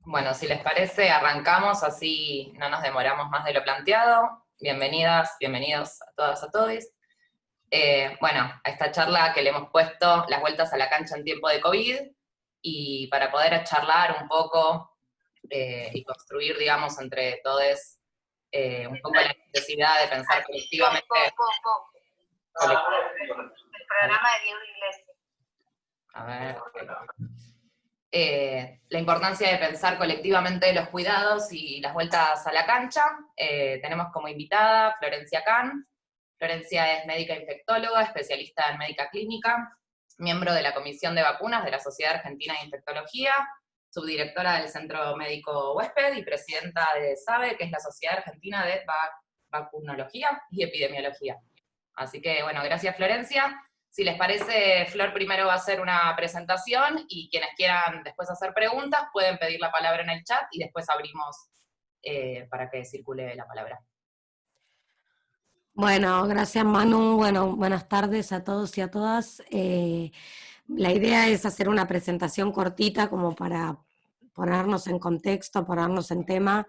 Bueno, si les parece, arrancamos, así no nos demoramos más de lo planteado. Bienvenidas, bienvenidos a todas, a todos. Bueno, a esta charla que le hemos puesto las vueltas a la cancha en tiempo de COVID, y para poder charlar un poco y construir, digamos, entre todos un poco la necesidad de pensar colectivamente. El programa de Diego Iglesias. A ver. La importancia de pensar colectivamente los cuidados y las vueltas a la cancha. Tenemos como invitada Florencia Can. Florencia es médica infectóloga, especialista en médica clínica, miembro de la Comisión de Vacunas de la Sociedad Argentina de Infectología, subdirectora del Centro Médico Huésped y presidenta de SABE, que es la Sociedad Argentina de Vacunología y Epidemiología. Así que, bueno, gracias Florencia. Si les parece, Flor primero va a hacer una presentación y quienes quieran después hacer preguntas pueden pedir la palabra en el chat y después abrimos para que circule la palabra. Bueno, gracias Manu. Bueno, buenas tardes a todos y a todas. La idea es hacer una presentación cortita como para ponernos en contexto, ponernos en tema,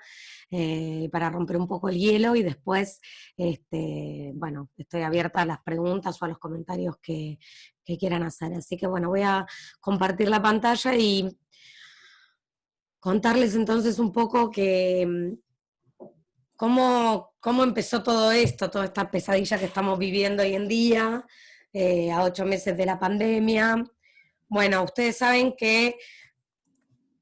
para romper un poco el hielo y después, bueno, estoy abierta a las preguntas o a los comentarios que quieran hacer. Así que bueno, voy a compartir la pantalla y contarles entonces un poco que ¿Cómo empezó todo esto, toda esta pesadilla que estamos viviendo hoy en día, a 8 meses de la pandemia? Bueno, ustedes saben que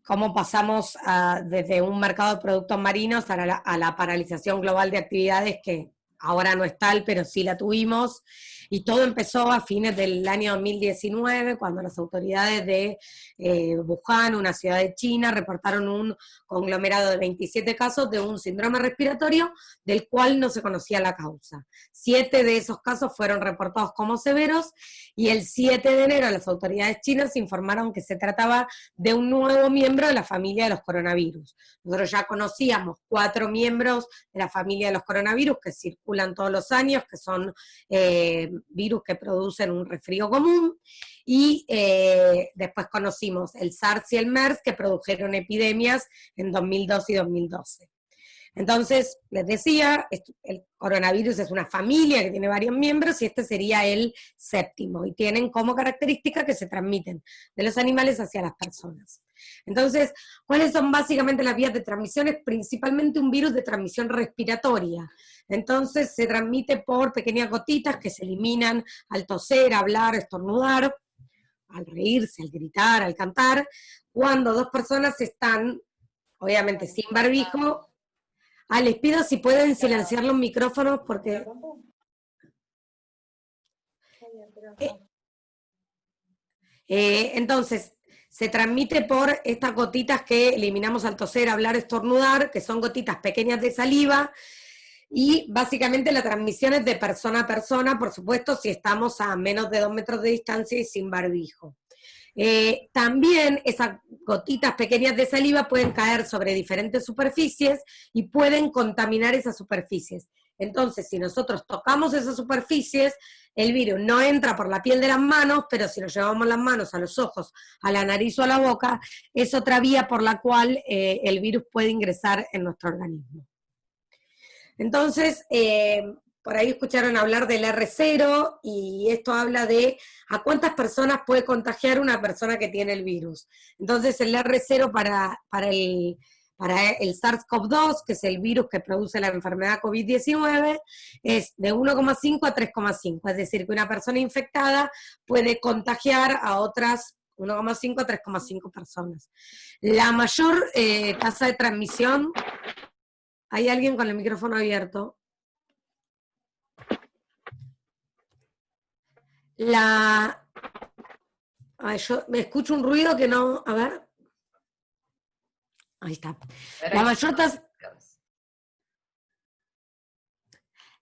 cómo pasamos desde un mercado de productos marinos a la paralización global de actividades que ahora no es tal, pero sí la tuvimos, y todo empezó a fines del año 2019, cuando las autoridades de Wuhan, una ciudad de China, reportaron un conglomerado de 27 casos de un síndrome respiratorio del cual no se conocía la causa. 7 de esos casos fueron reportados como severos, y el 7 de enero las autoridades chinas informaron que se trataba de un nuevo miembro de la familia de los coronavirus. Nosotros ya conocíamos 4 miembros de la familia de los coronavirus que circulan todos los años, que son virus que producen un resfrío común, y después conocimos el SARS y el MERS, que produjeron epidemias en 2002 y 2012. Entonces, les decía, el coronavirus es una familia que tiene varios miembros y este sería el 7º, y tienen como característica que se transmiten de los animales hacia las personas. Entonces, ¿cuáles son básicamente las vías de transmisión? Es principalmente un virus de transmisión respiratoria. Entonces, se transmite por pequeñas gotitas que se eliminan al toser, hablar, estornudar, al reírse, al gritar, al cantar, cuando 2 personas están, obviamente, sin barbijo. Les pido si pueden silenciar los micrófonos porque... entonces, se transmite por estas gotitas que eliminamos al toser, hablar, estornudar, que son gotitas pequeñas de saliva, y básicamente la transmisión es de persona a persona, por supuesto, si estamos a menos de 2 metros de distancia y sin barbijo. También esas gotitas pequeñas de saliva pueden caer sobre diferentes superficies y pueden contaminar esas superficies. Entonces, si nosotros tocamos esas superficies, el virus no entra por la piel de las manos, pero si nos llevamos las manos a los ojos, a la nariz o a la boca, es otra vía por la cual el virus puede ingresar en nuestro organismo. Entonces, por ahí escucharon hablar del R0, y esto habla de a cuántas personas puede contagiar una persona que tiene el virus. Entonces, el R0 para el SARS-CoV-2, que es el virus que produce la enfermedad COVID-19, es de 1,5 a 3,5, es decir, que una persona infectada puede contagiar a otras 1,5 a 3,5 personas. La mayor tasa de transmisión... ¿Hay alguien con el micrófono abierto? Yo me escucho un ruido que no... A ver. Ahí está.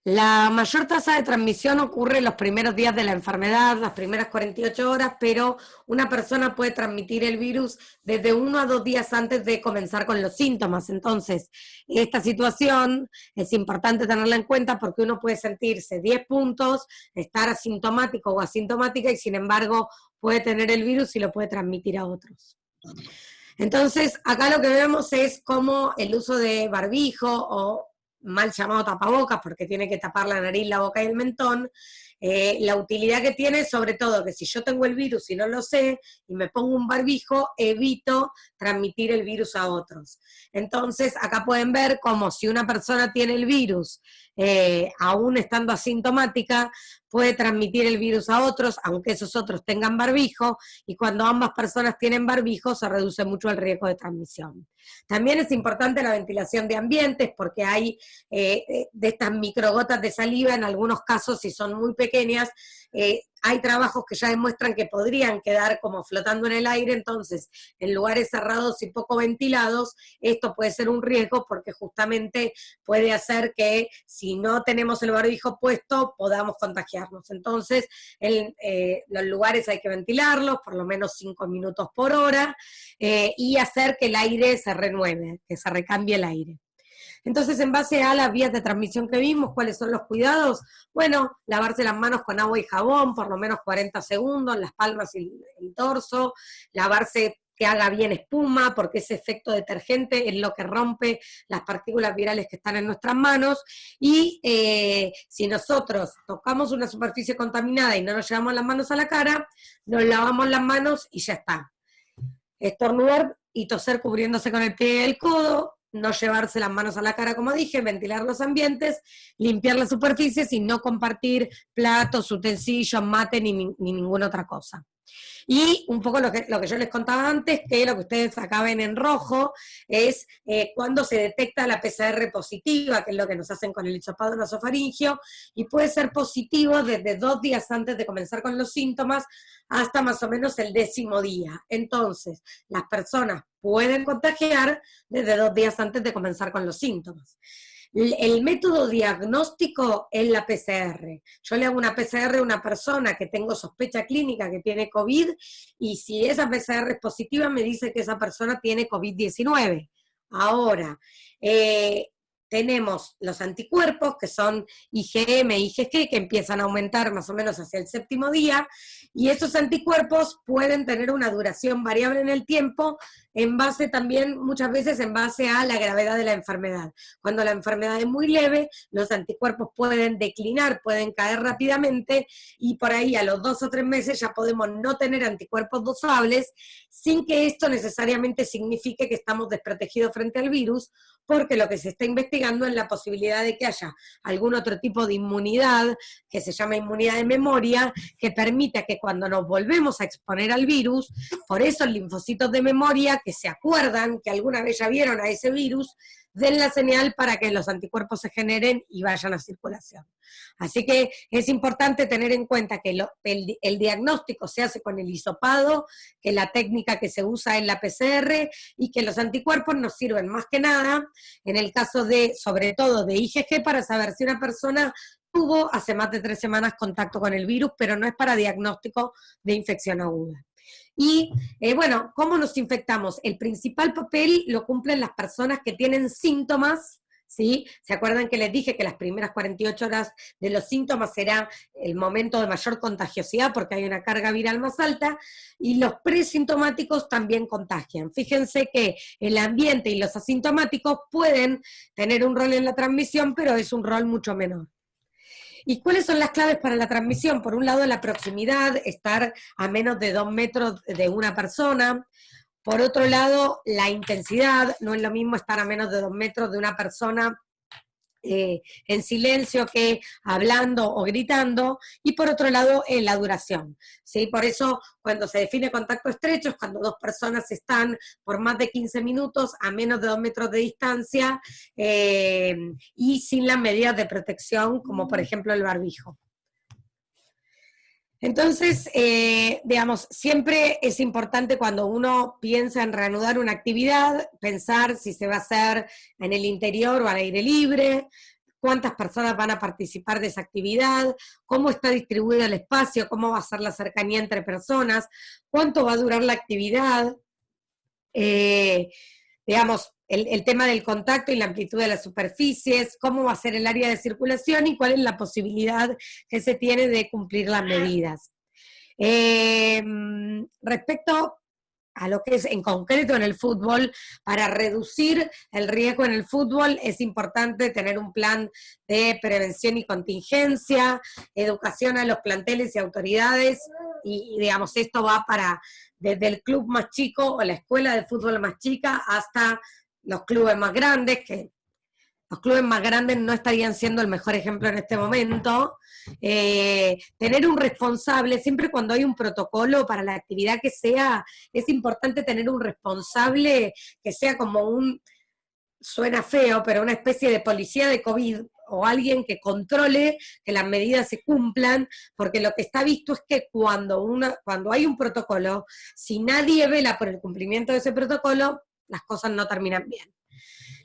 La mayor tasa de transmisión ocurre en los primeros días de la enfermedad, las primeras 48 horas, pero una persona puede transmitir el virus desde 1 a 2 días antes de comenzar con los síntomas. Entonces, esta situación es importante tenerla en cuenta porque uno puede sentirse 10 puntos, estar asintomático o asintomática, y sin embargo puede tener el virus y lo puede transmitir a otros. Entonces, acá lo que vemos es cómo el uso de barbijo o mal llamado tapabocas, porque tiene que tapar la nariz, la boca y el mentón, la utilidad que tiene, sobre todo, que si yo tengo el virus y no lo sé, y me pongo un barbijo, evito transmitir el virus a otros. Entonces, acá pueden ver como si una persona tiene el virus, aún estando asintomática, puede transmitir el virus a otros, aunque esos otros tengan barbijo, y cuando ambas personas tienen barbijo, se reduce mucho el riesgo de transmisión. También es importante la ventilación de ambientes, porque hay de estas microgotas de saliva, en algunos casos, si son muy pequeñas, hay trabajos que ya demuestran que podrían quedar como flotando en el aire, entonces en lugares cerrados y poco ventilados, esto puede ser un riesgo porque justamente puede hacer que si no tenemos el barbijo puesto podamos contagiarnos. Entonces los lugares hay que ventilarlos por lo menos 5 minutos por hora y hacer que el aire se renueve, que se recambie el aire. Entonces, en base a las vías de transmisión que vimos, ¿cuáles son los cuidados? Bueno, lavarse las manos con agua y jabón, por lo menos 40 segundos, las palmas y el torso, lavarse que haga bien espuma, porque ese efecto detergente es lo que rompe las partículas virales que están en nuestras manos, y si nosotros tocamos una superficie contaminada y no nos llevamos las manos a la cara, nos lavamos las manos y ya está. Estornudar y toser cubriéndose con el pie y el codo, no llevarse las manos a la cara, como dije, ventilar los ambientes, limpiar las superficies y no compartir platos, utensilios, mate ni ninguna otra cosa. Y un poco lo que yo les contaba antes, que lo que ustedes acá ven en rojo, es cuando se detecta la PCR positiva, que es lo que nos hacen con el hisopado nasofaringio, y puede ser positivo desde 2 días antes de comenzar con los síntomas hasta más o menos el 10º día. Entonces, las personas pueden contagiar desde 2 días antes de comenzar con los síntomas. El método diagnóstico es la PCR. Yo le hago una PCR a una persona que tengo sospecha clínica que tiene COVID, y si esa PCR es positiva, me dice que esa persona tiene COVID-19. Ahora, tenemos los anticuerpos, que son IgM e IgG, que empiezan a aumentar más o menos hacia el 7º día, y esos anticuerpos pueden tener una duración variable en el tiempo, en base también, muchas veces, en base a la gravedad de la enfermedad. Cuando la enfermedad es muy leve, los anticuerpos pueden declinar, pueden caer rápidamente, y por ahí a los 2 o 3 meses ya podemos no tener anticuerpos dosables, sin que esto necesariamente signifique que estamos desprotegidos frente al virus, porque lo que se está investigando es la posibilidad de que haya algún otro tipo de inmunidad, que se llama inmunidad de memoria, que permita que cuando nos volvemos a exponer al virus, por esos linfocitos de memoria que se acuerdan que alguna vez ya vieron a ese virus, den la señal para que los anticuerpos se generen y vayan a circulación. Así que es importante tener en cuenta que el diagnóstico se hace con el hisopado, que la técnica que se usa es la PCR, y que los anticuerpos nos sirven más que nada, en el caso de, sobre todo, de IgG, para saber si una persona tuvo hace más de 3 semanas contacto con el virus, pero no es para diagnóstico de infección aguda. Y bueno, ¿cómo nos infectamos? El principal papel lo cumplen las personas que tienen síntomas, ¿sí? ¿Se acuerdan que les dije que las primeras 48 horas de los síntomas será el momento de mayor contagiosidad porque hay una carga viral más alta? Y los presintomáticos también contagian. Fíjense que el ambiente y los asintomáticos pueden tener un rol en la transmisión, pero es un rol mucho menor. ¿Y cuáles son las claves para la transmisión? Por un lado, la proximidad, estar a menos de 2 metros de una persona. Por otro lado, la intensidad, no es lo mismo estar a menos de 2 metros de una persona en silencio que hablando o gritando, y por otro lado la duración, ¿sí? Por eso cuando se define contacto estrecho es cuando 2 personas están por más de 15 minutos a menos de 2 metros de distancia y sin las medidas de protección como por ejemplo el barbijo. Entonces, digamos, siempre es importante cuando uno piensa en reanudar una actividad, pensar si se va a hacer en el interior o al aire libre, cuántas personas van a participar de esa actividad, cómo está distribuido el espacio, cómo va a ser la cercanía entre personas, cuánto va a durar la actividad, digamos, el tema del contacto y la amplitud de las superficies, cómo va a ser el área de circulación y cuál es la posibilidad que se tiene de cumplir las medidas. Respecto a lo que es en concreto en el fútbol, para reducir el riesgo en el fútbol es importante tener un plan de prevención y contingencia, educación a los planteles y autoridades, y digamos, esto va para desde el club más chico o la escuela de fútbol más chica hasta los clubes más grandes, que los clubes más grandes no estarían siendo el mejor ejemplo en este momento. Tener un responsable, siempre cuando hay un protocolo para la actividad que sea, es importante tener un responsable que sea como suena feo, pero una especie de policía de COVID o alguien que controle que las medidas se cumplan, porque lo que está visto es que cuando hay un protocolo, si nadie vela por el cumplimiento de ese protocolo, las cosas no terminan bien.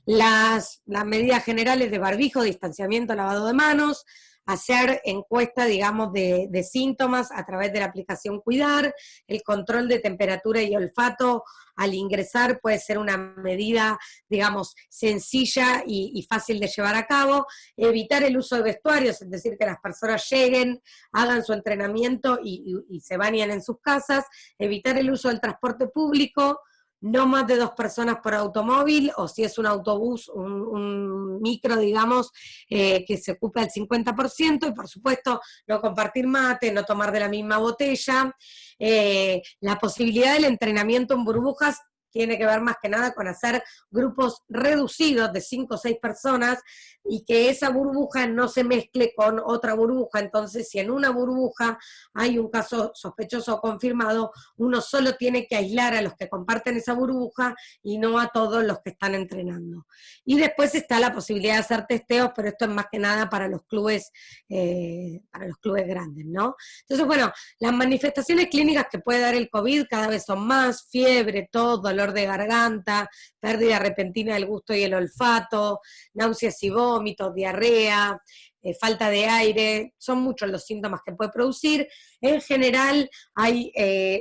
Las medidas generales de barbijo, distanciamiento, lavado de manos, hacer encuesta, digamos, de síntomas a través de la aplicación Cuidar, el control de temperatura y olfato al ingresar puede ser una medida, digamos, sencilla y fácil de llevar a cabo, evitar el uso de vestuarios, es decir, que las personas lleguen, hagan su entrenamiento y se bañen en sus casas, evitar el uso del transporte público, no más de 2 personas por automóvil, o si es un autobús, un micro, digamos, que se ocupe al 50%, y por supuesto no compartir mate, no tomar de la misma botella. La posibilidad del entrenamiento en burbujas tiene que ver más que nada con hacer grupos reducidos de 5 o 6 personas y que esa burbuja no se mezcle con otra burbuja. Entonces, si en una burbuja hay un caso sospechoso o confirmado, uno solo tiene que aislar a los que comparten esa burbuja y no a todos los que están entrenando. Y después está la posibilidad de hacer testeos, pero esto es más que nada para los clubes grandes, ¿no? Entonces, bueno, las manifestaciones clínicas que puede dar el COVID cada vez son más: fiebre, tos, dolor de garganta, pérdida repentina del gusto y el olfato, náuseas y vómitos, diarrea, falta de aire, son muchos los síntomas que puede producir. En general hay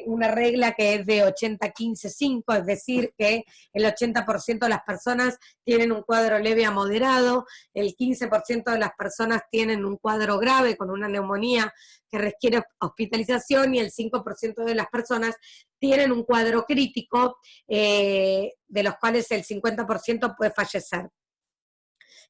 una regla que es de 80-15-5, es decir, que el 80% de las personas tienen un cuadro leve a moderado, el 15% de las personas tienen un cuadro grave con una neumonía que requiere hospitalización, y el 5% de las personas tienen un cuadro crítico, de los cuales el 50% puede fallecer.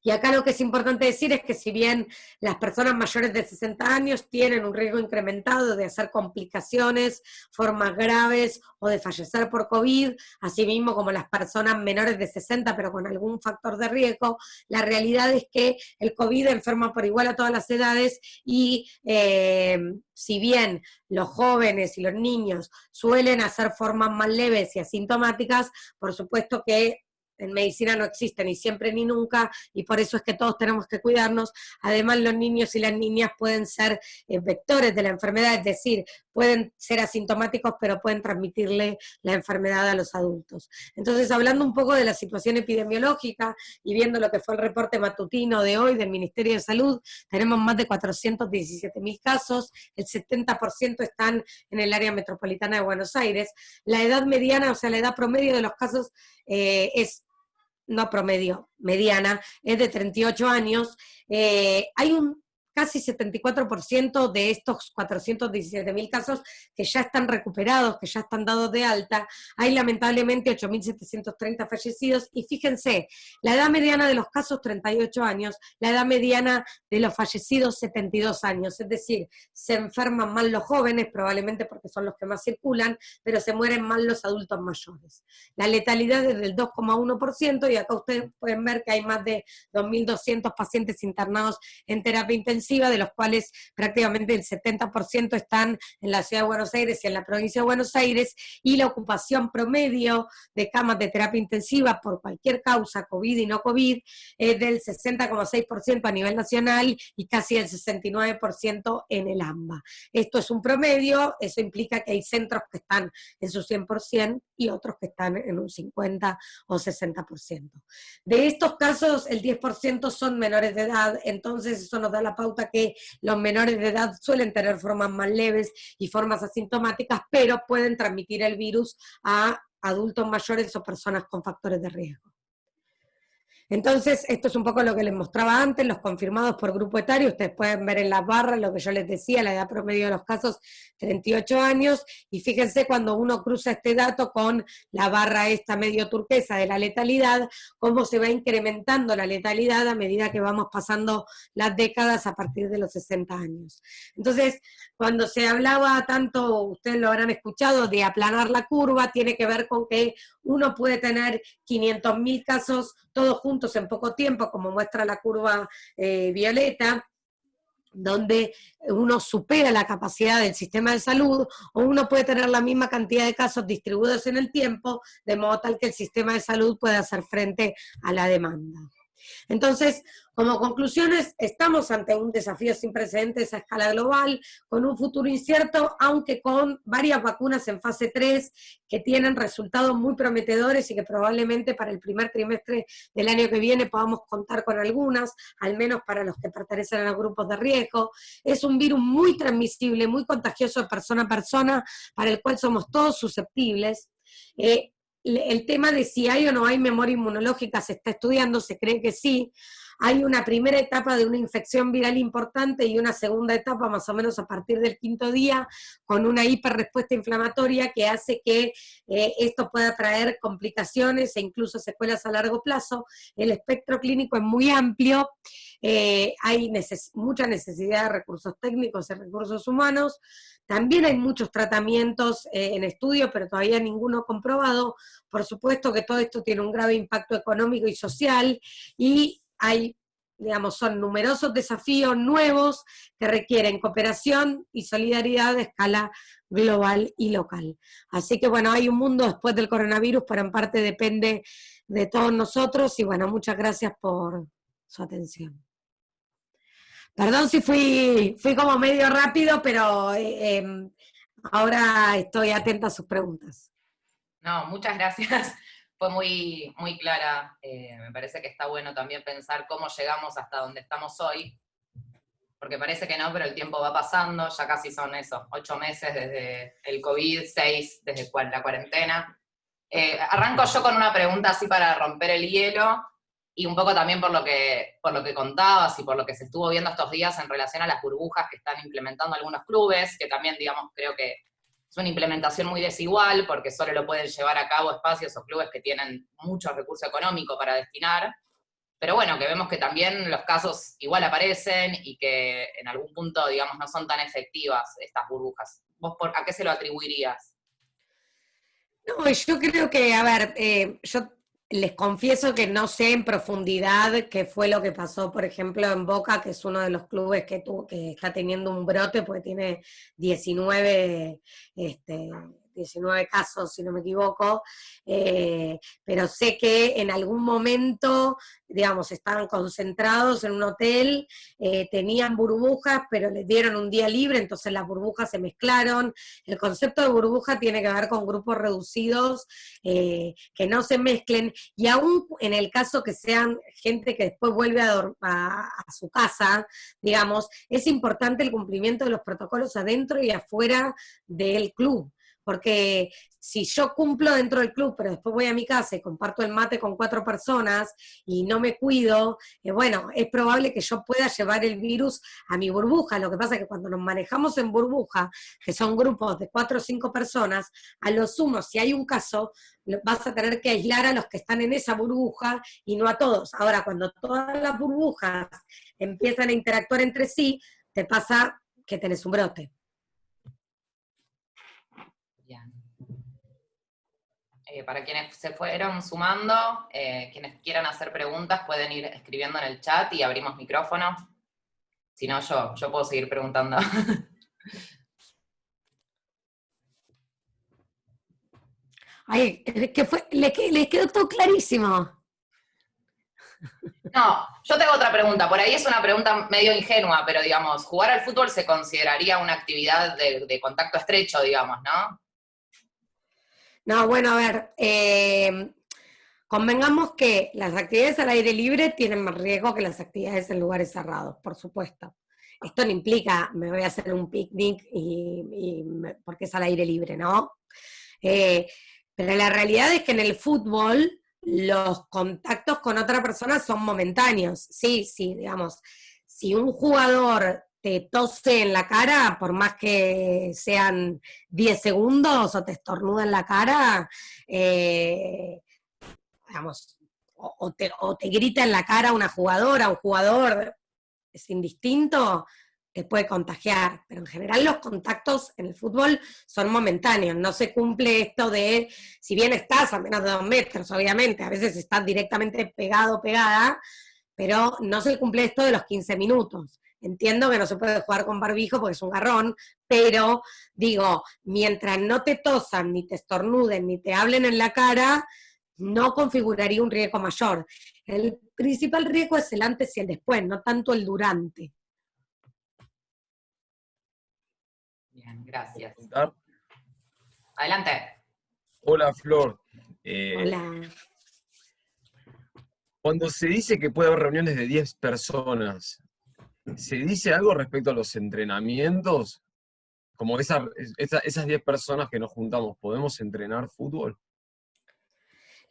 Y acá lo que es importante decir es que si bien las personas mayores de 60 años tienen un riesgo incrementado de hacer complicaciones, formas graves o de fallecer por COVID, asimismo como las personas menores de 60 pero con algún factor de riesgo, la realidad es que el COVID enferma por igual a todas las edades y si bien los jóvenes y los niños suelen hacer formas más leves y asintomáticas, por supuesto que en medicina no existe ni siempre ni nunca, y por eso es que todos tenemos que cuidarnos. Además, los niños y las niñas pueden ser vectores de la enfermedad, es decir, pueden ser asintomáticos, pero pueden transmitirle la enfermedad a los adultos. Entonces, hablando un poco de la situación epidemiológica y viendo lo que fue el reporte matutino de hoy del Ministerio de Salud, tenemos más de 417.000 casos, el 70% están en el área metropolitana de Buenos Aires. La edad mediana, o sea, la edad promedio de los casos mediana, es de 38 años. Hay un casi 74% de estos 417.000 casos que ya están recuperados, que ya están dados de alta. Hay lamentablemente 8.730 fallecidos, y fíjense, la edad mediana de los casos 38 años, la edad mediana de los fallecidos 72 años, es decir, se enferman más los jóvenes, probablemente porque son los que más circulan, pero se mueren más los adultos mayores. La letalidad es del 2,1%, y acá ustedes pueden ver que hay más de 2.200 pacientes internados en terapia intensiva, de los cuales prácticamente el 70% están en la ciudad de Buenos Aires y en la provincia de Buenos Aires, y la ocupación promedio de camas de terapia intensiva por cualquier causa, COVID y no COVID, es del 60,6% a nivel nacional y casi el 69% en el AMBA. Esto es un promedio, eso implica que hay centros que están en su 100% y otros que están en un 50 o 60%. De estos casos, el 10% son menores de edad, entonces eso nos da la pauta que los menores de edad suelen tener formas más leves y formas asintomáticas, pero pueden transmitir el virus a adultos mayores o personas con factores de riesgo. Entonces, esto es un poco lo que les mostraba antes, los confirmados por grupo etario, ustedes pueden ver en las barras lo que yo les decía, la edad promedio de los casos, 38 años, y fíjense cuando uno cruza este dato con la barra esta medio turquesa de la letalidad, cómo se va incrementando la letalidad a medida que vamos pasando las décadas a partir de los 60 años. Entonces, cuando se hablaba tanto, ustedes lo habrán escuchado, de aplanar la curva, tiene que ver con que uno puede tener 500.000 casos todos juntos en poco tiempo, como muestra la curva violeta, donde uno supera la capacidad del sistema de salud, o uno puede tener la misma cantidad de casos distribuidos en el tiempo, de modo tal que el sistema de salud pueda hacer frente a la demanda. Entonces, como conclusiones, estamos ante un desafío sin precedentes a escala global, con un futuro incierto, aunque con varias vacunas en fase 3 que tienen resultados muy prometedores y que probablemente para el primer trimestre del año que viene podamos contar con algunas, al menos para los que pertenecen a los grupos de riesgo. Es un virus muy transmisible, muy contagioso de persona a persona, para el cual somos todos susceptibles. El tema de si hay o no hay memoria inmunológica se está estudiando, se cree que sí. Hay una primera etapa de una infección viral importante y una segunda etapa más o menos a partir del 5.º día con una hiperrespuesta inflamatoria que hace que esto pueda traer complicaciones e incluso secuelas a largo plazo. El espectro clínico es muy amplio, hay mucha necesidad de recursos técnicos y recursos humanos. También hay muchos tratamientos en estudio, pero todavía ninguno comprobado. Por supuesto que todo esto tiene un grave impacto económico y social y hay, digamos, son numerosos desafíos nuevos que requieren cooperación y solidaridad a escala global y local. Así que bueno, hay un mundo después del coronavirus, pero en parte depende de todos nosotros y bueno, muchas gracias por su atención. Perdón si fui como medio rápido, pero ahora estoy atenta a sus preguntas. No, muchas gracias. Fue muy, muy clara. Me parece que está bueno también pensar cómo llegamos hasta donde estamos hoy, porque parece que no, pero el tiempo va pasando, ya casi son eso, 8 meses desde el COVID, 6 desde la cuarentena. Arranco yo con una pregunta así para romper el hielo, y un poco también por lo que contabas y por lo que se estuvo viendo estos días en relación a las burbujas que están implementando algunos clubes, que también, digamos, creo que es una implementación muy desigual, porque solo lo pueden llevar a cabo espacios o clubes que tienen mucho recurso económico para destinar, pero bueno, que vemos que también los casos igual aparecen y que en algún punto, digamos, no son tan efectivas estas burbujas. ¿Vos a qué se lo atribuirías? No, yo creo que, a ver, yo les confieso que no sé en profundidad qué fue lo que pasó, por ejemplo, en Boca, que es uno de los clubes que está teniendo un brote, porque tiene 19 casos, si no me equivoco, pero sé que en algún momento, digamos, estaban concentrados en un hotel, tenían burbujas, pero les dieron un día libre, entonces las burbujas se mezclaron. El concepto de burbuja tiene que ver con grupos reducidos, que no se mezclen, y aún en el caso que sean gente que después vuelve a su casa, digamos, es importante el cumplimiento de los protocolos adentro y afuera del club. Porque si yo cumplo dentro del club, pero después voy a mi casa y comparto el mate con 4 personas y no me cuido, bueno, es probable que yo pueda llevar el virus a mi burbuja. Lo que pasa es que cuando nos manejamos en burbuja, que son grupos de 4 o 5 personas, a lo sumo, si hay un caso, vas a tener que aislar a los que están en esa burbuja y no a todos. Ahora, cuando todas las burbujas empiezan a interactuar entre sí, te pasa que tenés un brote. Para quienes se fueron sumando, quienes quieran hacer preguntas pueden ir escribiendo en el chat y abrimos micrófono. Si no, yo puedo seguir preguntando. Ay, les quedó todo clarísimo. No, yo tengo otra pregunta. Por ahí es una pregunta medio ingenua, pero digamos, ¿jugar al fútbol se consideraría una actividad de contacto estrecho, digamos, no? No, bueno, a ver, convengamos que las actividades al aire libre tienen más riesgo que las actividades en lugares cerrados, por supuesto. Esto no implica, me voy a hacer un picnic porque es al aire libre, ¿no? Pero la realidad es que en el fútbol los contactos con otra persona son momentáneos. Sí, sí, digamos, si un jugador te tose en la cara, por más que sean 10 segundos o te estornuda en la cara, digamos, o te grita en la cara una jugadora, un jugador, es indistinto, te puede contagiar, pero en general los contactos en el fútbol son momentáneos, no se cumple esto de, si bien estás a menos de 2 metros, obviamente, a veces estás directamente pegado, pegada, pero no se cumple esto de los 15 minutos. Entiendo que no se puede jugar con barbijo porque es un garrón, pero digo, mientras no te tosan, ni te estornuden, ni te hablen en la cara, no configuraría un riesgo mayor. El principal riesgo es el antes y el después, no tanto el durante. Bien, gracias. ¿Contar? Adelante. Hola, Flor. Hola. Cuando se dice que puede haber reuniones de 10 personas, ¿se dice algo respecto a los entrenamientos? Como esas 10 personas que nos juntamos, ¿podemos entrenar fútbol?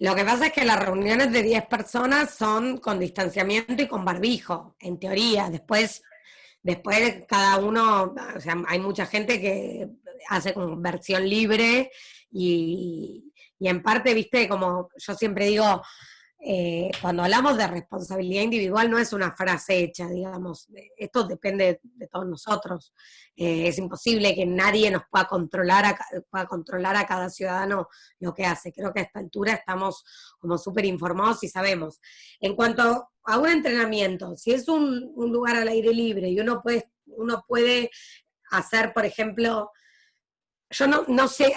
Lo que pasa es que las reuniones de 10 personas son con distanciamiento y con barbijo, en teoría. Después cada uno, o sea, hay mucha gente que hace como versión libre y en parte, viste, como yo siempre digo, cuando hablamos de responsabilidad individual no es una frase hecha, digamos, esto depende de todos nosotros. Es imposible que nadie nos pueda controlar a cada ciudadano lo que hace. Creo que a esta altura estamos como súper informados y sabemos. En cuanto a un entrenamiento, si es un lugar al aire libre y uno puede hacer, por ejemplo, yo no sé,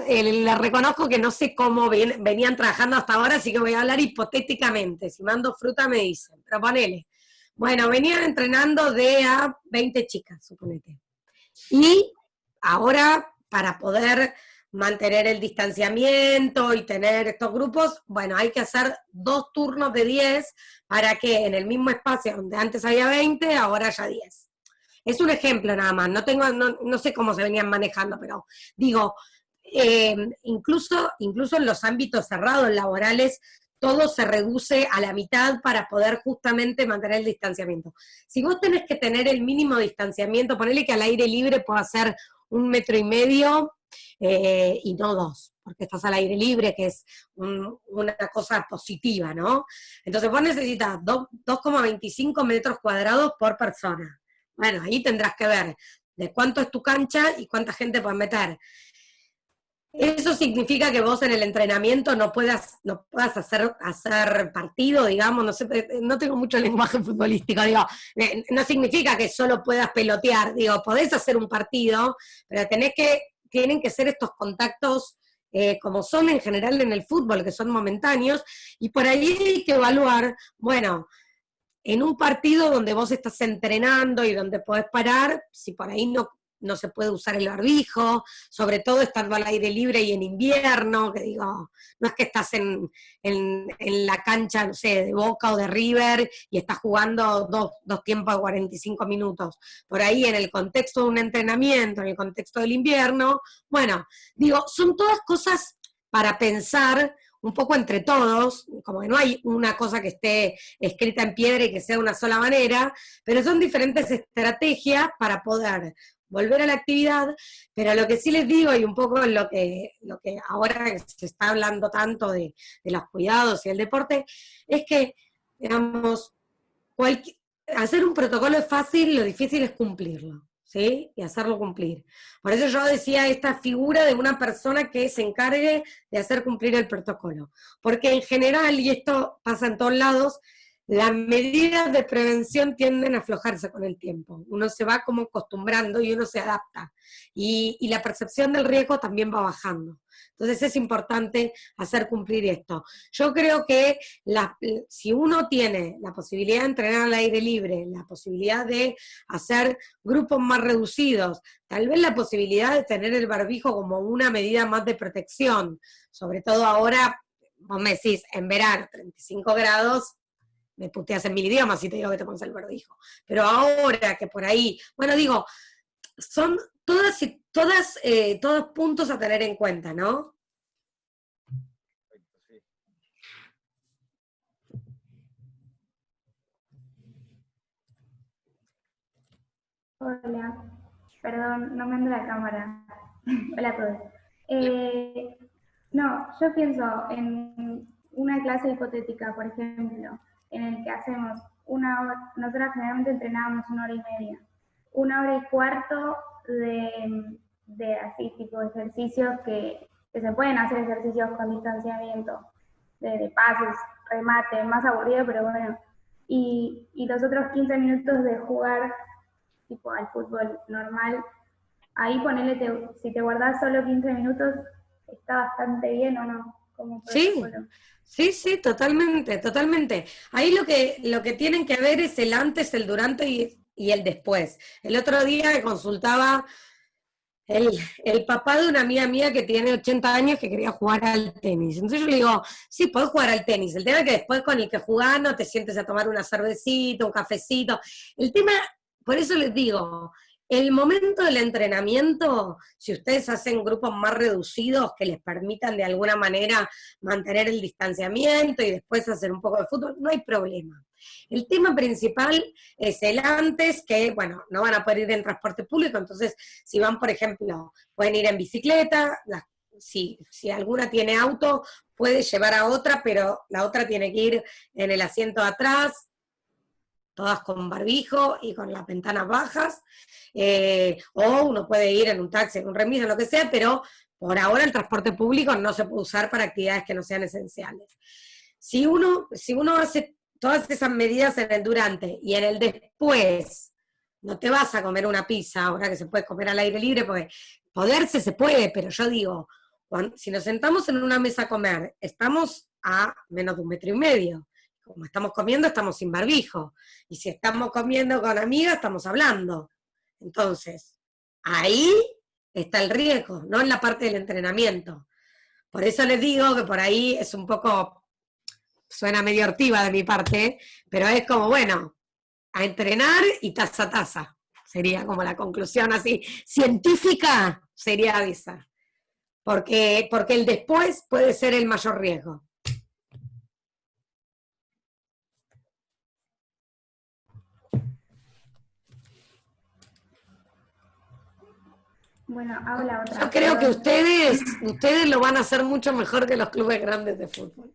le reconozco que no sé cómo venían trabajando hasta ahora, así que voy a hablar hipotéticamente. Si mando fruta me dicen, pero ponele. Bueno, venían entrenando de a 20 chicas, suponete. Y ahora, para poder mantener el distanciamiento y tener estos grupos, bueno, hay que hacer 2 turnos de 10 para que en el mismo espacio donde antes había 20, ahora haya 10. Es un ejemplo nada más, no sé cómo se venían manejando, pero digo, incluso en los ámbitos cerrados laborales, todo se reduce a la mitad para poder justamente mantener el distanciamiento. Si vos tenés que tener el mínimo distanciamiento, ponele que al aire libre pueda ser 1,5 metros y no 2, porque estás al aire libre, que es una cosa positiva, ¿no? Entonces vos necesitas 2,25 metros cuadrados por persona. Bueno, ahí tendrás que ver de cuánto es tu cancha y cuánta gente puedes meter. Eso significa que vos en el entrenamiento no puedas hacer partido, digamos, no sé, no tengo mucho lenguaje futbolístico, digo, no significa que solo puedas pelotear, digo, podés hacer un partido, pero tienen que ser estos contactos como son en general en el fútbol, que son momentáneos, y por ahí hay que evaluar, bueno, en un partido donde vos estás entrenando y donde podés parar, si por ahí no se puede usar el barbijo, sobre todo estando al aire libre y en invierno, que digo, no es que estás en la cancha, no sé, de Boca o de River y estás jugando dos tiempos de 45 minutos. Por ahí en el contexto de un entrenamiento, en el contexto del invierno, bueno, digo, son todas cosas para pensar un poco entre todos, como que no hay una cosa que esté escrita en piedra y que sea una sola manera, pero son diferentes estrategias para poder volver a la actividad, pero lo que sí les digo, y un poco lo que ahora se está hablando tanto de los cuidados y el deporte, es que, digamos, hacer un protocolo es fácil, lo difícil es cumplirlo. ¿Sí? Y hacerlo cumplir. Por eso yo decía esta figura de una persona que se encargue de hacer cumplir el protocolo. Porque en general, y esto pasa en todos lados, las medidas de prevención tienden a aflojarse con el tiempo. Uno se va como acostumbrando y uno se adapta. Y la percepción del riesgo también va bajando. Entonces es importante hacer cumplir esto. Yo creo que si uno tiene la posibilidad de entrenar al aire libre, la posibilidad de hacer grupos más reducidos, tal vez la posibilidad de tener el barbijo como una medida más de protección, sobre todo ahora, vos me decís, en verano, 35 grados, me puteas en 1000 idiomas si te digo que te pones el barbijo. Pero ahora que por ahí, bueno, digo, son todos puntos a tener en cuenta, ¿no? Hola, perdón, no me anda la cámara. Hola a todos. No, yo pienso en una clase hipotética, por ejemplo, en el que hacemos una hora, nosotros generalmente entrenábamos 1 hora y media, 1 hora y cuarto de así tipo ejercicios que se pueden hacer ejercicios con distanciamiento, de pases, remate, más aburrido, pero bueno. Y los otros 15 minutos de jugar tipo al fútbol normal, ahí ponele, si te guardás solo 15 minutos, está bastante bien o no, como Sí, protocolo. sí, totalmente, totalmente. Ahí lo que tienen que ver es el antes, el durante y el después. El otro día me consultaba el papá de una amiga mía que tiene 80 años que quería jugar al tenis. Entonces yo le digo, sí, podés jugar al tenis. El tema es que después con el que jugás no te sientes a tomar una cervecita, un cafecito. El tema, por eso les digo, el momento del entrenamiento, si ustedes hacen grupos más reducidos que les permitan de alguna manera mantener el distanciamiento y después hacer un poco de fútbol, no hay problema. El tema principal es el antes, que, bueno, no van a poder ir en transporte público, entonces si van, por ejemplo, pueden ir en bicicleta, si alguna tiene auto, puede llevar a otra, pero la otra tiene que ir en el asiento de atrás, todas con barbijo y con las ventanas bajas, o uno puede ir en un taxi, en un remis, en lo que sea, pero por ahora el transporte público no se puede usar para actividades que no sean esenciales. Si uno hace todas esas medidas en el durante y en el después, no te vas a comer una pizza ahora que se puede comer al aire libre, porque poderse se puede, pero yo digo, si nos sentamos en una mesa a comer, estamos a menos de 1,5 metros. Como estamos comiendo, estamos sin barbijo. Y si estamos comiendo con amigas, estamos hablando. Entonces, ahí está el riesgo, no en la parte del entrenamiento. Por eso les digo que por ahí es un poco, suena medio hortiva de mi parte, pero es como, bueno, a entrenar y taza a taza. Sería como la conclusión así, científica sería esa. Porque el después puede ser el mayor riesgo. Bueno, hago la otra. Yo creo que Perdón. ustedes lo van a hacer mucho mejor que los clubes grandes de fútbol.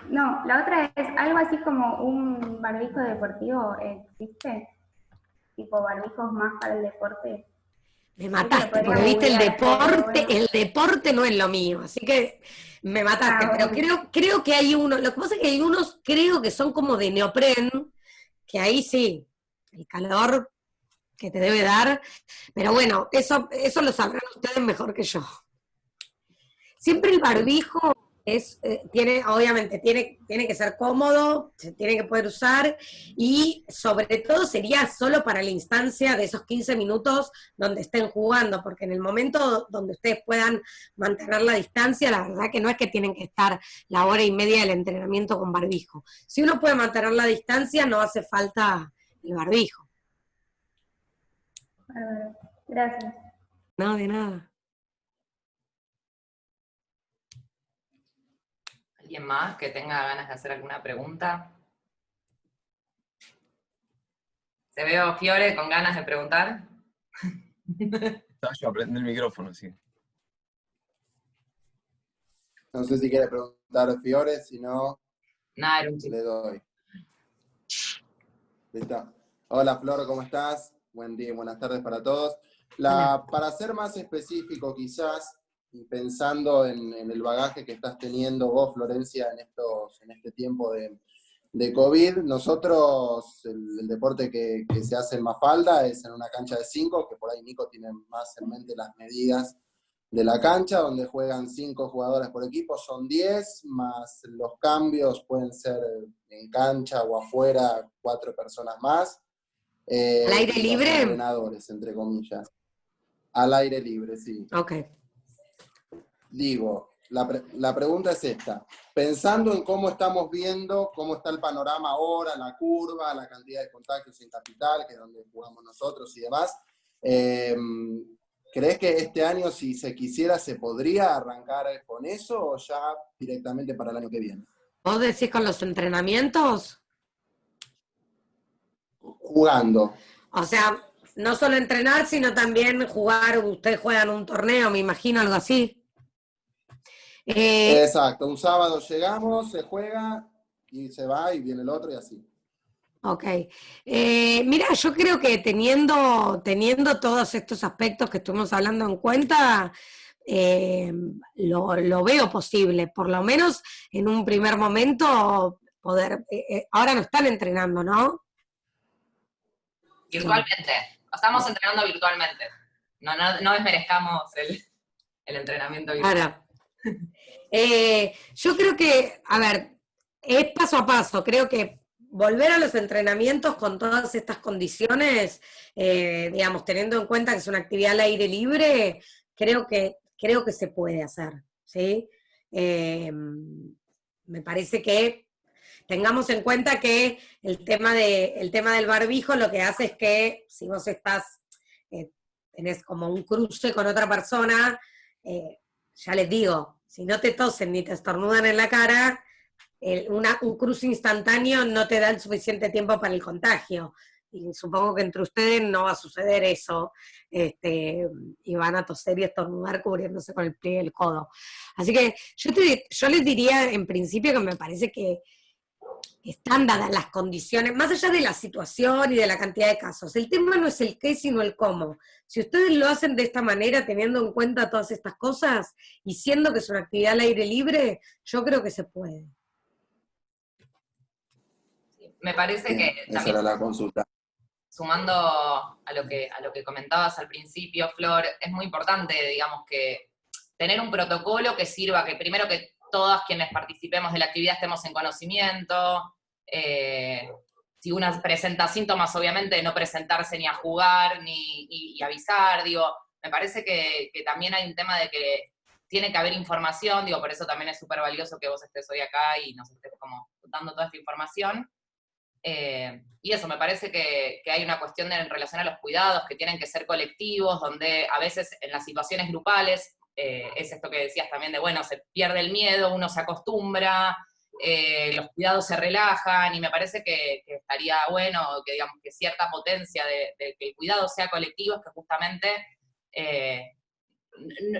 No, la otra es algo así como un barbijo deportivo, ¿existe? Tipo barbijos más para el deporte. Me Sé que lo mataste, porque podríamos viste, googlear, pero bueno. el deporte no es lo mío, así que me mataste, Ah, pero bueno. creo que hay uno, lo que pasa es que hay unos, creo que son como de neopren, que ahí sí, el calor que te debe dar, pero bueno, eso lo sabrán ustedes mejor que yo. Siempre el barbijo obviamente, tiene que ser cómodo, se tiene que poder usar, y sobre todo sería solo para la instancia de esos 15 minutos donde estén jugando, porque en el momento donde ustedes puedan mantener la distancia, la verdad que no es que tienen que estar la hora y media del entrenamiento con barbijo. Si uno puede mantener la distancia, no hace falta el barbijo. Bárbaro. Gracias. No, de nada. ¿Alguien más que tenga ganas de hacer alguna pregunta? ¿Se veo Fiore con ganas de preguntar? Yo aprendí el micrófono, sí. No sé si quiere preguntar Fiore, si no, Nada, era un chiste. le doy. Listo. Hola Flor, ¿cómo estás? Buen día y buenas tardes para todos. Para ser más específico quizás, y pensando en el bagaje que estás teniendo vos, Florencia, en este tiempo de COVID, nosotros el deporte que se hace en Mafalda es en una cancha de 5, que por ahí Nico tiene más en mente las medidas de la cancha, donde juegan 5 jugadores por equipo, son 10, más los cambios pueden ser en cancha o afuera, 4 personas más. ¿Al aire Y los libre? entrenadores, entre comillas. Al aire libre, sí. Ok. Digo, la pregunta es esta. Pensando en cómo estamos viendo, cómo está el panorama ahora, la curva, la cantidad de contagios en Capital, que es donde jugamos nosotros y demás, ¿crees que este año, si se quisiera, se podría arrancar con eso o ya directamente para el año que viene? ¿Vos decís con los entrenamientos? jugando. O sea, no solo entrenar, sino también jugar, ustedes juegan un torneo, me imagino, algo así. Exacto, un sábado llegamos, se juega y se va y viene el otro y así. Ok. Mira, yo creo que teniendo todos estos aspectos que estuvimos hablando en cuenta, lo veo posible, por lo menos en un primer momento poder, ahora no están entrenando, ¿no? Virtualmente. Estamos entrenando virtualmente. No desmerezcamos el entrenamiento virtual. Ahora, yo creo que, a ver, es paso a paso. Creo que volver a los entrenamientos con todas estas condiciones, digamos, teniendo en cuenta que es una actividad al aire libre, creo que se puede hacer, ¿sí? Me parece que tengamos en cuenta que el tema del barbijo lo que hace es que si vos tenés como un cruce con otra persona, ya les digo, si no te tosen ni te estornudan en la cara, un cruce instantáneo no te da el suficiente tiempo para el contagio. Y supongo que entre ustedes no va a suceder eso, y van a toser y estornudar cubriéndose con el pliegue del codo. Así que yo les diría en principio que me parece que están dadas las condiciones, más allá de la situación y de la cantidad de casos. El tema no es el qué, sino el cómo. Si ustedes lo hacen de esta manera, teniendo en cuenta todas estas cosas, y siendo que es una actividad al aire libre, yo creo que se puede. Me parece Bien, que esa también, era la consulta. sumando a lo que comentabas al principio, Flor, es muy importante, digamos, que tener un protocolo que sirva, que primero que todas quienes participemos de la actividad estemos en conocimiento. Si una presenta síntomas, obviamente no presentarse ni a jugar, y avisar, digo, me parece que también hay un tema de que tiene que haber información, digo, por eso también es súper valioso que vos estés hoy acá y nos estés como dando toda esta información. Y eso, me parece que hay una cuestión en relación a los cuidados que tienen que ser colectivos, donde a veces en las situaciones grupales, es esto que decías también de, bueno, se pierde el miedo, uno se acostumbra, los cuidados se relajan, y me parece que estaría bueno que, digamos, que cierta potencia de que el cuidado sea colectivo es que justamente,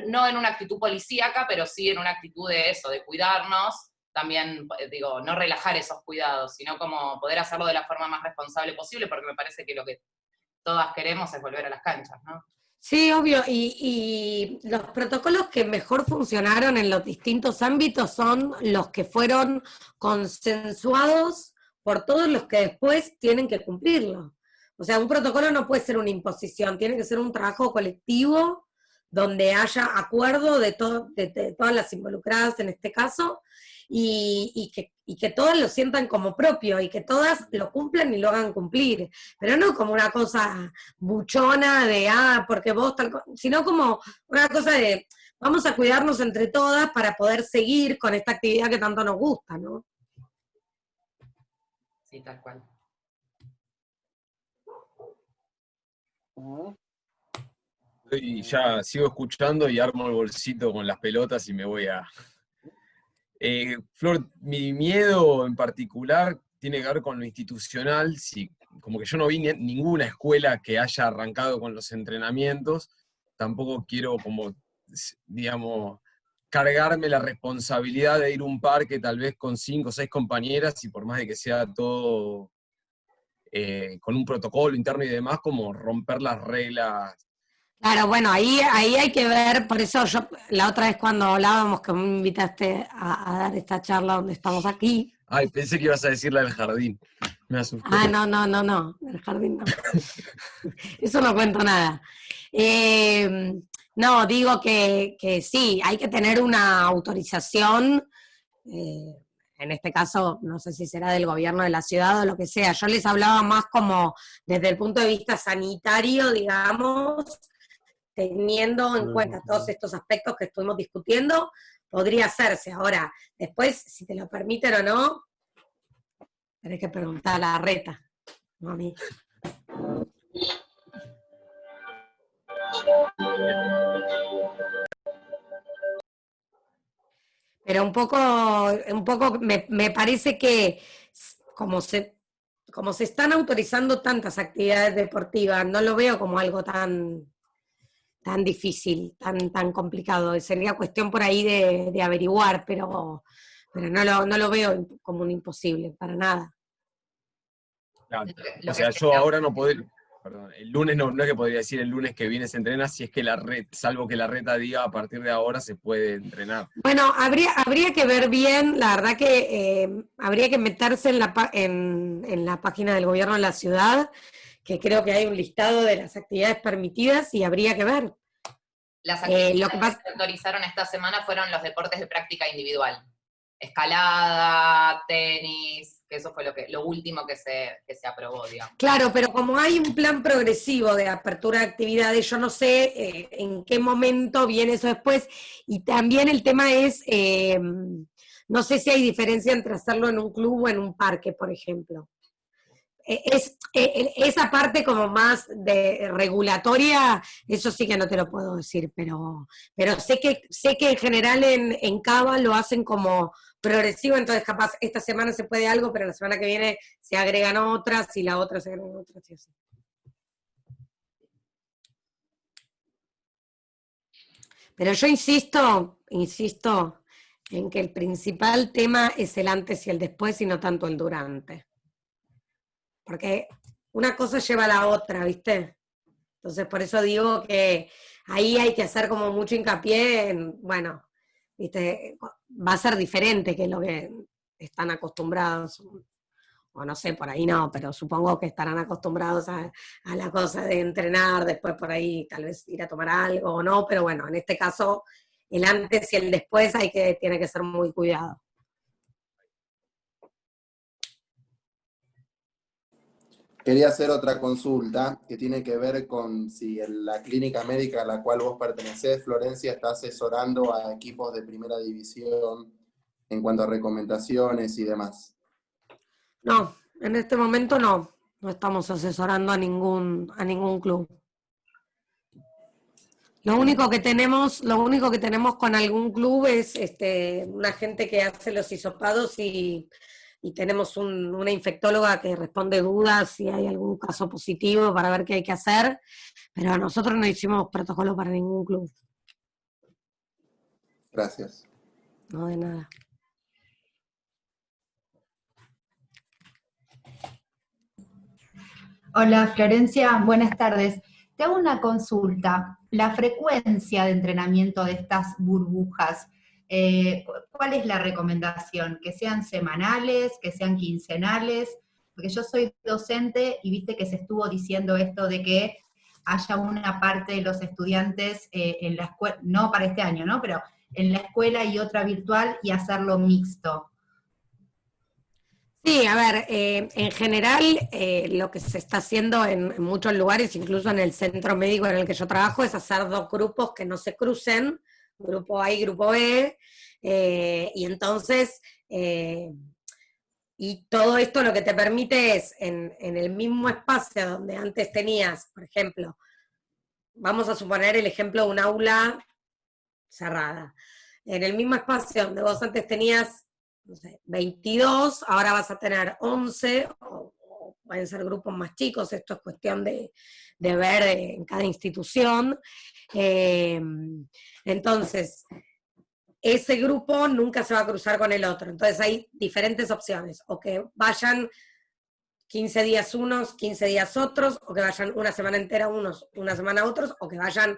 no en una actitud policíaca, pero sí en una actitud de eso, de cuidarnos, también, digo, no relajar esos cuidados, sino como poder hacerlo de la forma más responsable posible, porque me parece que lo que todas queremos es volver a las canchas, ¿no? Sí, obvio, y los protocolos que mejor funcionaron en los distintos ámbitos son los que fueron consensuados por todos los que después tienen que cumplirlo. O sea, un protocolo no puede ser una imposición, tiene que ser un trabajo colectivo donde haya acuerdo de todas las involucradas en este caso, y que todas lo sientan como propio y que todas lo cumplan y lo hagan cumplir, pero no como una cosa buchona de, porque vos sino como una cosa de, vamos a cuidarnos entre todas para poder seguir con esta actividad que tanto nos gusta, ¿no? Sí, tal cual. Y ya sigo escuchando y armo el bolsito con las pelotas y me voy a... Flor, mi miedo en particular tiene que ver con lo institucional, sí, como que yo no vi ninguna escuela que haya arrancado con los entrenamientos, tampoco quiero como, digamos, cargarme la responsabilidad de ir a un parque tal vez con 5 o 6 compañeras y por más de que sea todo con un protocolo interno y demás, como romper las reglas. Claro, bueno, ahí hay que ver, por eso yo, la otra vez cuando hablábamos que me invitaste a dar esta charla donde estamos aquí. Ay, pensé que ibas a decir la del jardín, me asusté. No, el jardín no. Eso no cuento nada. No, digo que sí, hay que tener una autorización, en este caso, no sé si será del gobierno de la ciudad o lo que sea. Yo les hablaba más como desde el punto de vista sanitario, digamos, teniendo en cuenta todos estos aspectos que estuvimos discutiendo, podría hacerse. Ahora, después, si te lo permiten o no, tenés que preguntar a la reta, no a mí. Pero un poco me parece que como como se están autorizando tantas actividades deportivas, no lo veo como algo tan difícil, tan complicado. Sería cuestión por ahí de averiguar, pero no lo veo como un imposible, para nada. Claro. Lo O que sea, se yo me ahora no podría, perdón, el lunes no es que podría decir el lunes que viene se entrena, si es que la red, salvo que la reta diga a partir de ahora se puede entrenar. Bueno, habría que ver bien, la verdad que habría que meterse en la página del gobierno de la ciudad, que creo que hay un listado de las actividades permitidas y habría que ver. Las actividades Lo que pasa, que se autorizaron esta semana fueron los deportes de práctica individual. Escalada, tenis, que eso fue lo último que se aprobó, digamos. claro, pero como hay un plan progresivo de apertura de actividades, yo no sé en qué momento viene eso después, y también el tema es, no sé si hay diferencia entre hacerlo en un club o en un parque, por ejemplo. Esa parte como más de regulatoria, eso sí que no te lo puedo decir, pero sé que en general en Cava lo hacen como progresivo, entonces capaz esta semana se puede algo, pero la semana que viene se agregan otras y la otra se agregan otras y así. Pero yo insisto en que el principal tema es el antes y el después y no tanto el durante. Porque una cosa lleva a la otra, ¿viste? Entonces, por eso digo que ahí hay que hacer como mucho hincapié en, bueno, ¿viste? Va a ser diferente que lo que están acostumbrados, o no sé, por ahí no, pero supongo que estarán acostumbrados a la cosa de entrenar, después por ahí tal vez ir a tomar algo o no, pero bueno, en este caso, el antes y el después tiene que ser muy cuidado. Quería hacer otra consulta que tiene que ver con si en la clínica médica a la cual vos pertenecés, Florencia, está asesorando a equipos de primera división en cuanto a recomendaciones y demás. No, en este momento no estamos asesorando a ningún club. Lo único que tenemos con algún club es una gente que hace los hisopados y tenemos una infectóloga que responde dudas si hay algún caso positivo para ver qué hay que hacer, pero nosotros no hicimos protocolo para ningún club. Gracias. No, de nada. Hola Florencia, buenas tardes. Te hago una consulta. La frecuencia de entrenamiento de estas burbujas, ¿cuál es la recomendación? ¿Que sean semanales, que sean quincenales? Porque yo soy docente y viste que se estuvo diciendo esto de que haya una parte de los estudiantes en la escuela, no para este año, ¿no? Pero en la escuela y otra virtual y hacerlo mixto. Sí, a ver, en general lo que se está haciendo en muchos lugares, incluso en el centro médico en el que yo trabajo, es hacer 2 grupos que no se crucen, grupo A y grupo B, y entonces, y todo esto lo que te permite es, en el mismo espacio donde antes tenías, por ejemplo, vamos a suponer el ejemplo de un aula cerrada, en el mismo espacio donde vos antes tenías no sé, 22, ahora vas a tener 11, o pueden ser grupos más chicos, esto es cuestión de ver en cada institución. Entonces, ese grupo nunca se va a cruzar con el otro, entonces hay diferentes opciones, o que vayan 15 días unos, 15 días otros, o que vayan una semana entera unos, una semana otros, o que vayan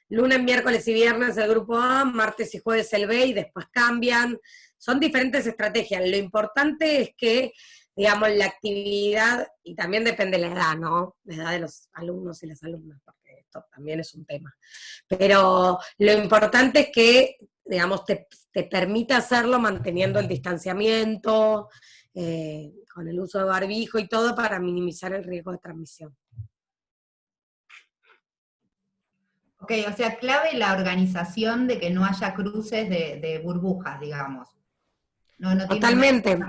lunes, miércoles y viernes el grupo A, martes y jueves el B, y después cambian. Son diferentes estrategias. Lo importante es que, digamos, la actividad, y también depende de la edad, ¿no? La edad de los alumnos y las alumnas, porque esto también es un tema. Pero lo importante es que, digamos, te permita hacerlo manteniendo el distanciamiento, con el uso de barbijo y todo para minimizar el riesgo de transmisión. Ok, o sea, clave la organización de que no haya cruces de burbujas, digamos. No Totalmente,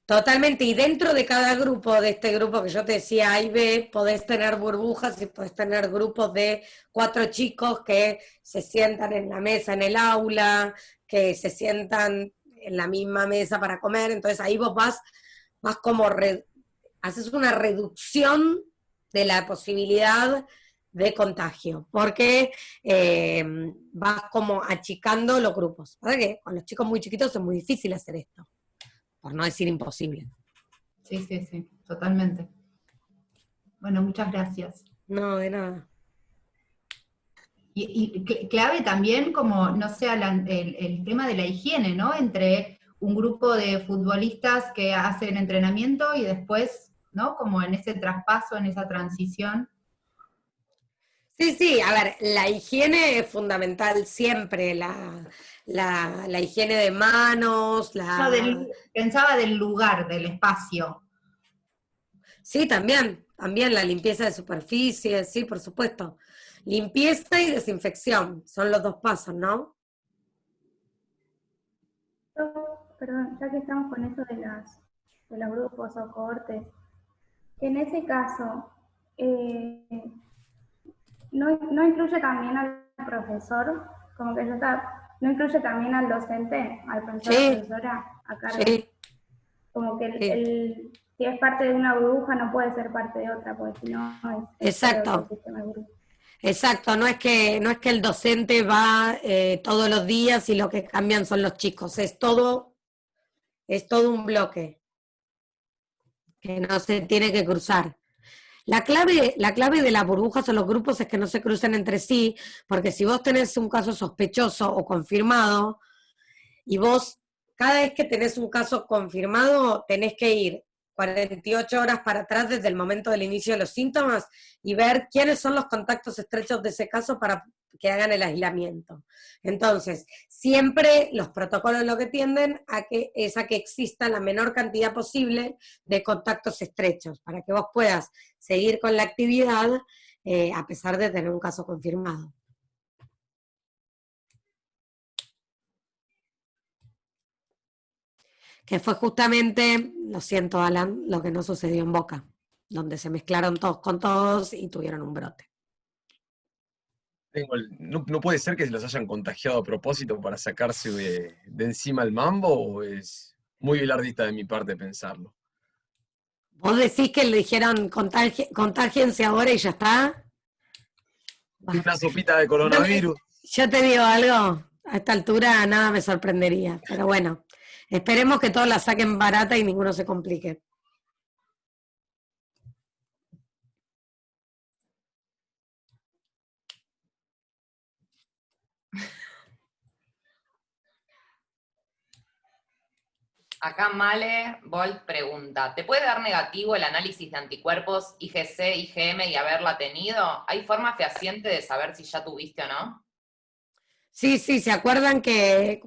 totalmente. Y dentro de cada grupo, de este grupo que yo te decía A y B, podés tener burbujas y podés tener grupos de 4 chicos que se sientan en la mesa en el aula, que se sientan en la misma mesa para comer. Entonces ahí vos vas como haces una reducción de la posibilidad de contagio, porque vas como achicando los grupos. ¿Verdad que con los chicos muy chiquitos es muy difícil hacer esto? Por no decir imposible. Sí, sí, sí, totalmente. Bueno, muchas gracias. No, de nada. Y clave también como, no sé, el tema de la higiene, ¿no? Entre un grupo de futbolistas que hacen entrenamiento y después, ¿no? Como en ese traspaso, en esa transición. Sí, sí, a ver, la higiene es fundamental siempre, la higiene de manos, Yo pensaba del lugar, del espacio. Sí, también la limpieza de superficies, sí, por supuesto. Limpieza y desinfección, son los dos pasos, ¿no? Perdón, ya que estamos con eso de los grupos o cohortes, en ese caso, ¿no incluye también al profesor? Como que ¿no incluye también al docente, al profesor o profesora a cargo? Sí. Como que si es parte de una burbuja no puede ser parte de otra, porque si no es Exacto. el sistema de burbuja. Exacto, no es que el docente va todos los días y lo que cambian son los chicos, es todo un bloque que no se tiene que cruzar. La clave de las burbujas o los grupos es que no se crucen entre sí, porque si vos tenés un caso sospechoso o confirmado, y vos cada vez que tenés un caso confirmado tenés que ir 48 horas para atrás desde el momento del inicio de los síntomas y ver quiénes son los contactos estrechos de ese caso para que hagan el aislamiento. Entonces, siempre los protocolos lo que tienden es a que exista la menor cantidad posible de contactos estrechos, para que vos puedas seguir con la actividad a pesar de tener un caso confirmado. Que fue justamente, lo siento Alan, lo que no sucedió en Boca, donde se mezclaron todos con todos y tuvieron un brote. ¿No puede ser que se los hayan contagiado a propósito para sacarse de encima el mambo, o es muy bilardista de mi parte pensarlo? ¿Vos decís que le dijeron contágiense ahora y ya está? Una sopita de coronavirus. Yo te digo algo, a esta altura nada me sorprendería, pero bueno, esperemos que todos la saquen barata y ninguno se complique. Acá Male Bolt pregunta, ¿te puede dar negativo el análisis de anticuerpos IgC, IgM y haberla tenido? ¿Hay forma fehaciente de saber si ya tuviste o no? Sí, ¿se acuerdan que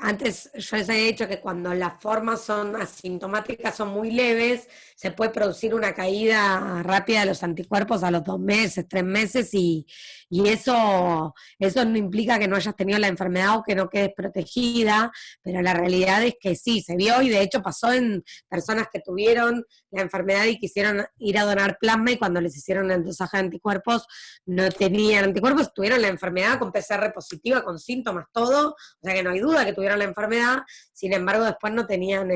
antes yo les había dicho que cuando las formas son asintomáticas, son muy leves, se puede producir una caída rápida de los anticuerpos a los 2 meses, 3 meses, y eso no implica que no hayas tenido la enfermedad o que no quedes protegida, pero la realidad es que sí, se vio y de hecho pasó en personas que tuvieron la enfermedad y quisieron ir a donar plasma y cuando les hicieron el dosaje de anticuerpos no tenían anticuerpos, tuvieron la enfermedad con PCR positiva, con síntomas, todo, o sea que no hay duda que tuvieron la enfermedad, sin embargo después no tenían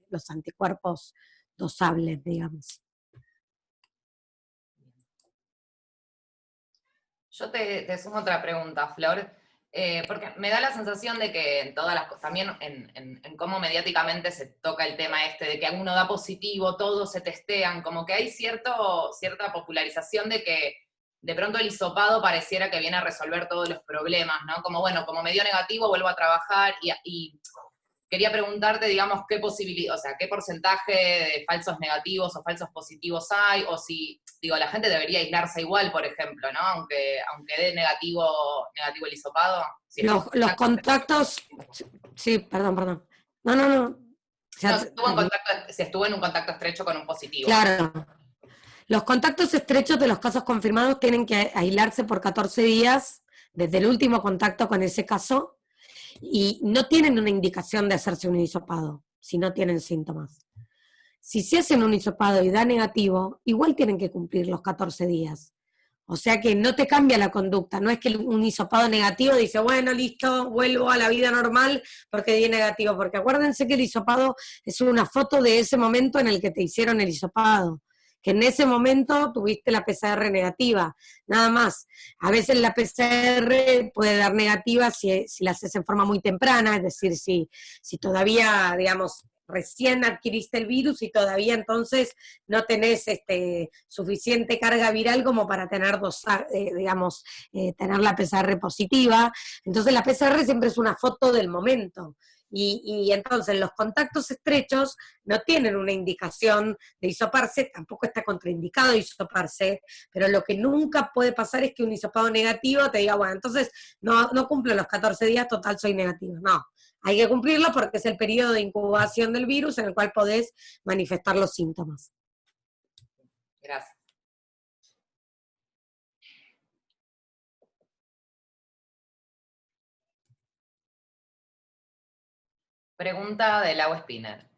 los anticuerpos dosables, digamos. Yo te sumo otra pregunta, Flor, porque me da la sensación de que en todas las también en cómo mediáticamente se toca el tema de que uno da positivo, todos se testean, como que hay cierta popularización de que de pronto el hisopado pareciera que viene a resolver todos los problemas, ¿no? Como bueno, como me dio negativo, vuelvo a trabajar y quería preguntarte, digamos, qué porcentaje de falsos negativos o falsos positivos hay, o si, la gente debería aislarse igual, por ejemplo, ¿no? Aunque dé negativo el hisopado. Si los contactos, sí, perdón. No. Si estuvo en un contacto estrecho con un positivo. Claro. Los contactos estrechos de los casos confirmados tienen que aislarse por 14 días desde el último contacto con ese caso y no tienen una indicación de hacerse un hisopado si no tienen síntomas. Si se hacen un hisopado y da negativo, igual tienen que cumplir los 14 días. O sea que no te cambia la conducta, no es que un hisopado negativo dice, bueno, listo, vuelvo a la vida normal porque di negativo, porque acuérdense que el hisopado es una foto de ese momento en el que te hicieron el hisopado, que en ese momento tuviste la PCR negativa, nada más. A veces la PCR puede dar negativa si la haces en forma muy temprana, es decir, si todavía, digamos, recién adquiriste el virus y todavía entonces no tenés suficiente carga viral como para tener tener la PCR positiva. Entonces la PCR siempre es una foto del momento. Y entonces los contactos estrechos no tienen una indicación de hisoparse, tampoco está contraindicado hisoparse, pero lo que nunca puede pasar es que un hisopado negativo te diga, bueno, entonces no cumplo los 14 días, total soy negativo. No, hay que cumplirlo porque es el periodo de incubación del virus en el cual podés manifestar los síntomas. Gracias. Pregunta de Lau Spinner.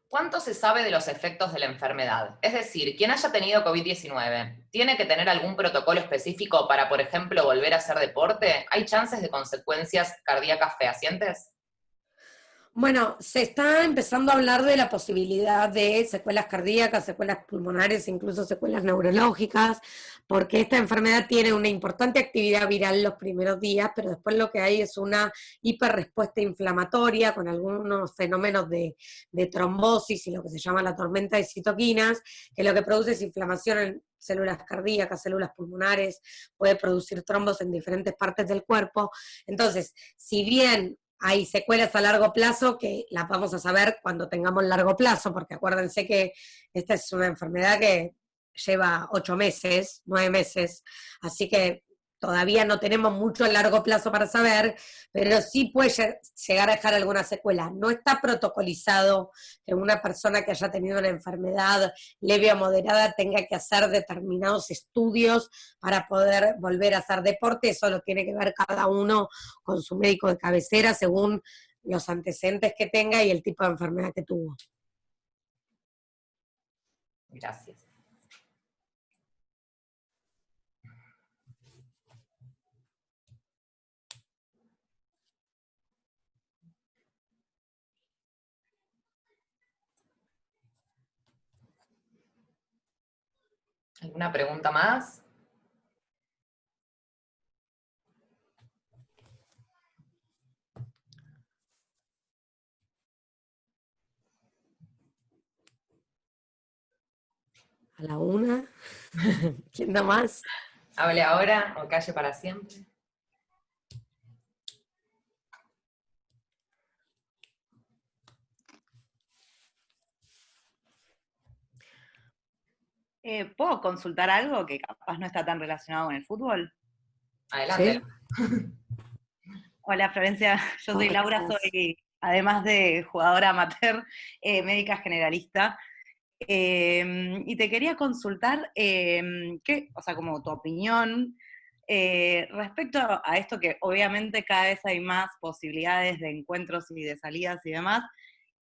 ¿Cuánto se sabe de los efectos de la enfermedad? Es decir, quien haya tenido COVID-19, ¿tiene que tener algún protocolo específico para, por ejemplo, volver a hacer deporte? ¿Hay chances de consecuencias cardíacas fehacientes? Bueno, se está empezando a hablar de la posibilidad de secuelas cardíacas, secuelas pulmonares, incluso secuelas neurológicas, porque esta enfermedad tiene una importante actividad viral los primeros días, pero después lo que hay es una hiperrespuesta inflamatoria con algunos fenómenos de trombosis y lo que se llama la tormenta de citoquinas, que lo que produce es inflamación en células cardíacas, células pulmonares, puede producir trombos en diferentes partes del cuerpo. Entonces, si bien hay secuelas a largo plazo que las vamos a saber cuando tengamos largo plazo, porque acuérdense que esta es una enfermedad que lleva 8 meses, 9 meses, así que todavía no tenemos mucho a largo plazo para saber, pero sí puede llegar a dejar alguna secuela. No está protocolizado que una persona que haya tenido una enfermedad leve o moderada tenga que hacer determinados estudios para poder volver a hacer deporte. Eso lo tiene que ver cada uno con su médico de cabecera según los antecedentes que tenga y el tipo de enfermedad que tuvo. Gracias. ¿Alguna pregunta más? A la una. ¿Quién da más? ¿Hable ahora o calle para siempre? ¿Puedo consultar algo que capaz no está tan relacionado con el fútbol? Adelante. ¿Sí? Hola Florencia, yo soy Laura, soy, además de jugadora amateur, médica generalista. Y te quería consultar, o sea, como tu opinión respecto a esto que obviamente cada vez hay más posibilidades de encuentros y de salidas y demás,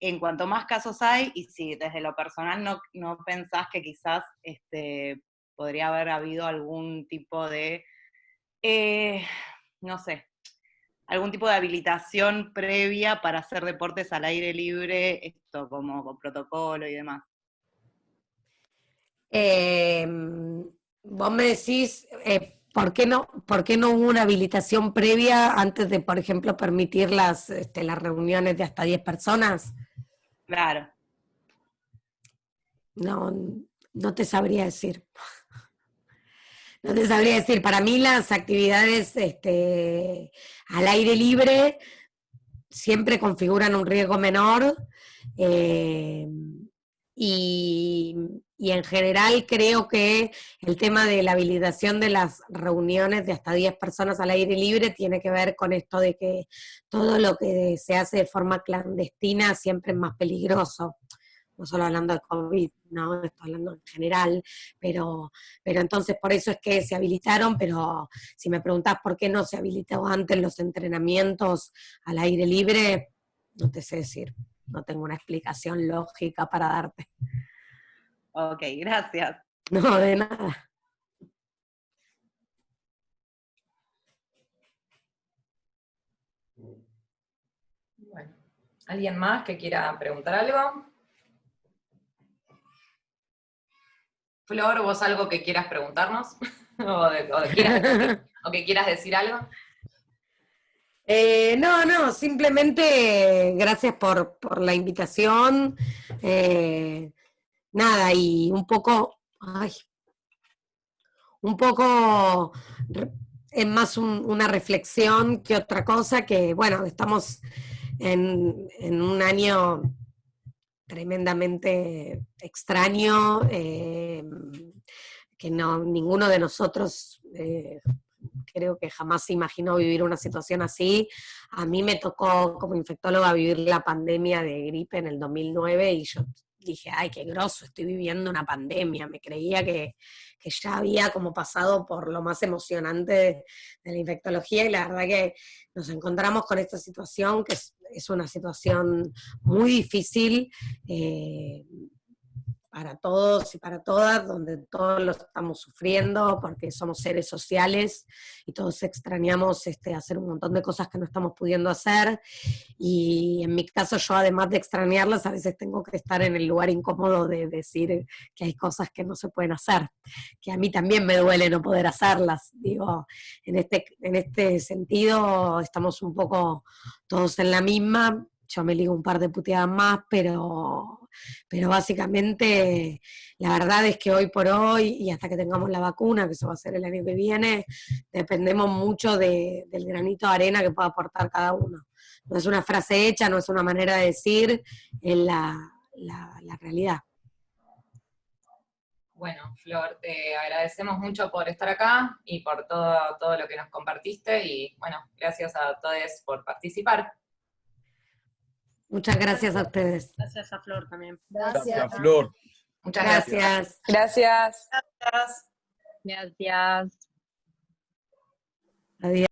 en cuanto más casos hay, y si desde lo personal no pensás que quizás podría haber habido algún tipo de, no sé, algún tipo de habilitación previa para hacer deportes al aire libre, esto como con protocolo y demás. Vos me decís, ¿por qué no hubo una habilitación previa antes de, por ejemplo, permitir las reuniones de hasta 10 personas? Claro. No te sabría decir. No te sabría decir. Para mí las actividades al aire libre siempre configuran un riesgo menor y en general creo que el tema de la habilitación de las reuniones de hasta 10 personas al aire libre tiene que ver con esto de que todo lo que se hace de forma clandestina siempre es más peligroso. No solo hablando de COVID, no, estoy hablando en general, pero entonces por eso es que se habilitaron, pero si me preguntás por qué no se habilitó antes los entrenamientos al aire libre, no te sé decir, no tengo una explicación lógica para darte. Ok, gracias. No, de nada. ¿Alguien más que quiera preguntar algo? Flor, ¿vos algo que quieras preguntarnos? o que quieras decir algo. No, simplemente gracias por la invitación. Nada, y un poco es más una reflexión que otra cosa, que bueno, estamos en un año tremendamente extraño, que ninguno de nosotros creo que jamás se imaginó vivir una situación así. A mí me tocó como infectóloga vivir la pandemia de gripe en el 2009 y yo dije, ay, qué groso, estoy viviendo una pandemia. Me creía que ya había como pasado por lo más emocionante de la infectología, y la verdad que nos encontramos con esta situación, que es una situación muy difícil, para todos y para todas, donde todos lo estamos sufriendo porque somos seres sociales y todos extrañamos hacer un montón de cosas que no estamos pudiendo hacer, y en mi caso yo, además de extrañarlas, a veces tengo que estar en el lugar incómodo de decir que hay cosas que no se pueden hacer, que a mí también me duele no poder hacerlas. Digo, en este sentido estamos un poco todos en la misma. Yo me ligo un par de puteadas más, pero básicamente la verdad es que hoy por hoy, y hasta que tengamos la vacuna, que eso va a ser el año que viene, dependemos mucho del granito de arena que pueda aportar cada uno. No es una frase hecha, no es una manera de decir, es la realidad. Bueno, Flor, te agradecemos mucho por estar acá y por todo lo que nos compartiste, y bueno, gracias a todos por participar. Muchas gracias a ustedes. Gracias a Flor también. Gracias, Flor. Muchas gracias. Gracias. Gracias. Adiós.